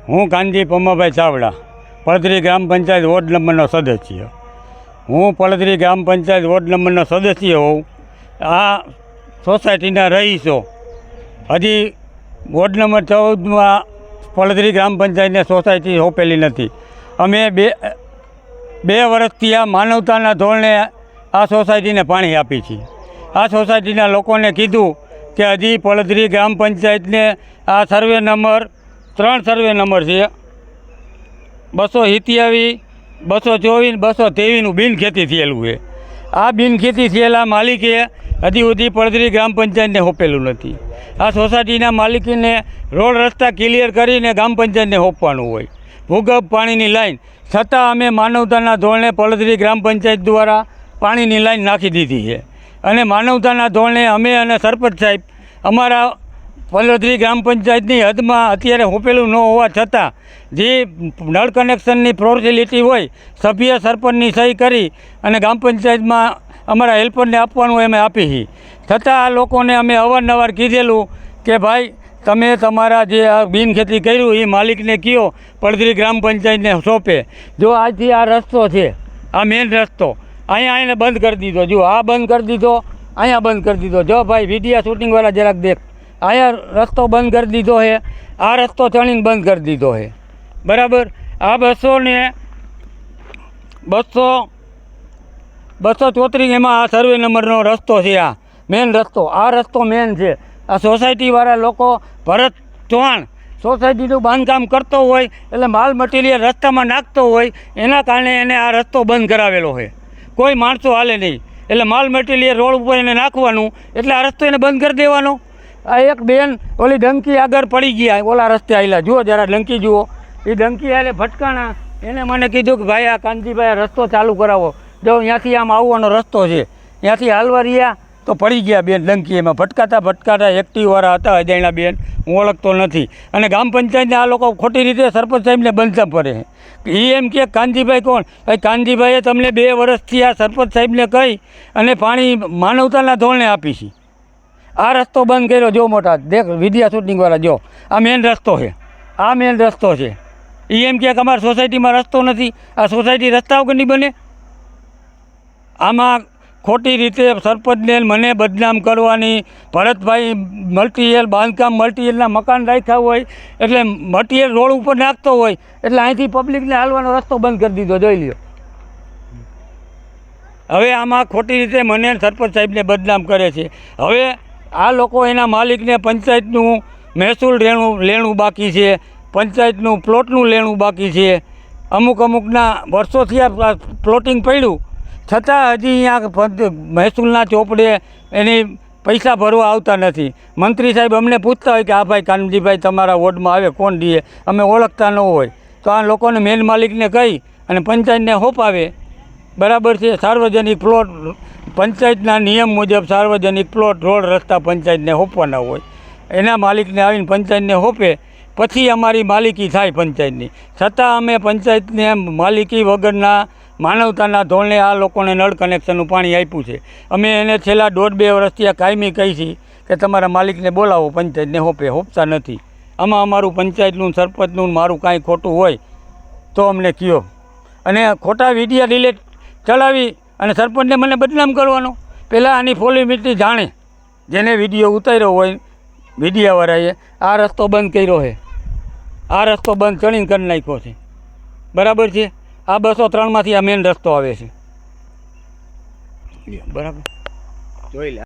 હું કાનજી પમ્માભાઈ ચાવડા, પડદરી ગ્રામ પંચાયત વોર્ડ નંબરનો સદસ્ય. હું પડદરી ગ્રામ પંચાયત વોર્ડ નંબરનો સદસ્ય હોઉં. આ સોસાયટીના રહીશો હજી વોર્ડ નંબર 14માં પડદરી ગ્રામ પંચાયતને સોસાયટી સોંપેલી નથી. અમે બે વર્ષથી આ માનવતાના ધોરણે આ સોસાયટીને પાણી આપી છીએ. આ સોસાયટીના લોકોને કીધું કે હજી પડદરી ગ્રામ પંચાયતને આ સર્વે નંબર 3 સર્વે નંબર છે 227, 224, 223નું બિનખેતી થયેલું છે. આ બિનખેતી થયેલા માલિકે હજી સુધી પડદરી ગ્રામ પંચાયતને સોંપેલું નથી. આ સોસાયટીના માલિકીને રોડ રસ્તા ક્લિયર કરીને ગ્રામ પંચાયતને સોંપવાનું હોય, ભૂગર્ભ પાણીની લાઈન. છતાં અમે માનવતાના ધોરણે પડદરી ગ્રામ પંચાયત દ્વારા પાણીની લાઈન નાખી દીધી છે. અને માનવતાના ધોરણે અમે અને સરપંચ સાહેબ અમારા પડદરી ગ્રામ પંચાયતની હદમાં અત્યારે સોંપેલું ન હોવા છતાં જે નળ કનેક્શનની ફોર્મેલિટી હોય સભ્ય સરપંચની સહી કરી અને ગ્રામ પંચાયતમાં અમારા હેલ્પરને આપવાનું હોય અમે આપી છીએ. છતાં આ લોકોને અમે અવારનવાર કીધેલું કે ભાઈ તમે તમારા જે આ બિનખેતી કર્યું એ માલિકને કહો પડદરી ગ્રામ પંચાયતને સોંપે. જો આજથી આ રસ્તો છે, આ મેઇન રસ્તો અહીંયા બંધ કરી દીધો. જો આ બંધ કરી દીધો, અહીંયા બંધ કરી દીધો. જો ભાઈ વિડીયો શૂટિંગવાળા જરાક દેખ, અહીંયા રસ્તો બંધ કરી દીધો છે, આ રસ્તો ચણીને બંધ કરી દીધો છે. બરાબર. આ 234 એમાં આ સર્વે નંબરનો રસ્તો છે. આ મેન રસ્તો, આ રસ્તો મેન છે. આ સોસાયટીવાળા લોકો ભરત ચૌહાણ સોસાયટીનું બાંધકામ કરતો હોય એટલે માલ મટીરિયલ રસ્તામાં નાખતો હોય એના કારણે એને આ રસ્તો બંધ કરાવેલો છે. કોઈ માણસો હાલે નહીં એટલે માલ મટીરિયલ રોડ ઉપર એને નાખવાનું એટલે આ રસ્તો એને બંધ કરી દેવાનો. આ એક બેન ઓલી ડંકી આગળ પડી ગયા, ઓલા રસ્તે આવેલા, જુઓ જરા ડંકી જુઓ. એ ડંકી હાલે ભટકાણા. એને મને કીધું કે ભાઈ આ કાનજીભાઈ આ રસ્તો ચાલુ કરાવો. જો અહીંયાથી આમ આવવાનો રસ્તો છે, ત્યાંથી હાલવા રહ્યા તો પડી ગયા બેન ડંકી. એમાં ભટકાતા એક્ટિવવાળા હતા, અજાણ્યા બેન, હું ઓળખતો નથી. અને ગ્રામ પંચાયતને આ લોકો ખોટી રીતે સરપંચ સાહેબને બંધતા પડે. એ એમ કે કાનજીભાઈ કોણ? ભાઈ કાનજીભાઈએ તમને 2 વર્ષથી આ સરપંચ સાહેબને કહી અને પાણી માનવતાના ધોરણે આપી છે. આ રસ્તો બંધ કર્યો. જો મોટા દેખ વિડીયો શૂટિંગવાળા, જો આ મેન રસ્તો છે, આ મેન રસ્તો છે. એ એમ કે અમારી સોસાયટીમાં રસ્તો નથી. આ સોસાયટી રસ્તા વગરની બને? આમાં ખોટી રીતે સરપંચને મને બદનામ કરવાની. ભરતભાઈ મલ્ટીએલ બાંધકામ મલ્ટીએલના મકાન રાખ્યા હોય એટલે મટીરિયલ રોડ ઉપર નાખતો હોય એટલે અહીંથી પબ્લિકને હાલવાનો રસ્તો બંધ કરી દીધો. જોઈ લ્યો. હવે આમાં ખોટી રીતે મને સરપંચ સાહેબને બદનામ કરે છે. હવે આ લોકો એના માલિકને પંચાયતનું મહેસૂલ લેણું બાકી છે, પંચાયતનું પ્લોટનું લેણું બાકી છે. અમુકના વર્ષોથી આ પ્લોટિંગ પડ્યું છતાં હજી અહીંયા મહેસૂલના ચોપડે એની પૈસા ભરવા આવતા નથી. મંત્રી સાહેબ અમને પૂછતા હોય કે આ ભાઈ કાનજીભાઈ તમારા વોર્ડમાં આવે, કોણ દે? અમે ઓળખતા ન હોય તો આ લોકોને મેન માલિકને કહી અને પંચાયતને સોંપાવે. બરાબર છે. સાર્વજનિક પ્લોટ પંચાયતના નિયમ મુજબ સાર્વજનિક પ્લોટ રોડ રસ્તા પંચાયતને સોંપવાના હોય. એના માલિકને આવીને પંચાયતને સોંપે પછી અમારી માલિકી થાય પંચાયતની. છતાં અમે પંચાયતને માલિકી વગરના માનવતાના ધોરણે આ લોકોને નળ કનેક્શનનું પાણી આપ્યું છે. અમે એને છેલ્લા 1.5-2 વર્ષથી આ કાયમી કહી છે કે તમારા માલિકને બોલાવો, પંચાયતને સોંપતા નથી. આમાં અમારું પંચાયતનું સરપંચનું મારું કાંઈ ખોટું હોય તો અમને કહો. અને ખોટા વિડીયો ડિલેટ ચલાવી અને સરપંચને મને બદનામ કરવાનો. પહેલાં આની ફોર્મેલિટી જાણે, જેને વિડીયો ઉતાર્યો હોય વિડીયાવાળાએ આ રસ્તો બંધ કર્યો છે, આ રસ્તો બંધ ચણીને કરી નાખ્યો છે. બરાબર છે. આ 203માંથી આ મેન રસ્તો આવે છે. બરાબર જોઈ લે.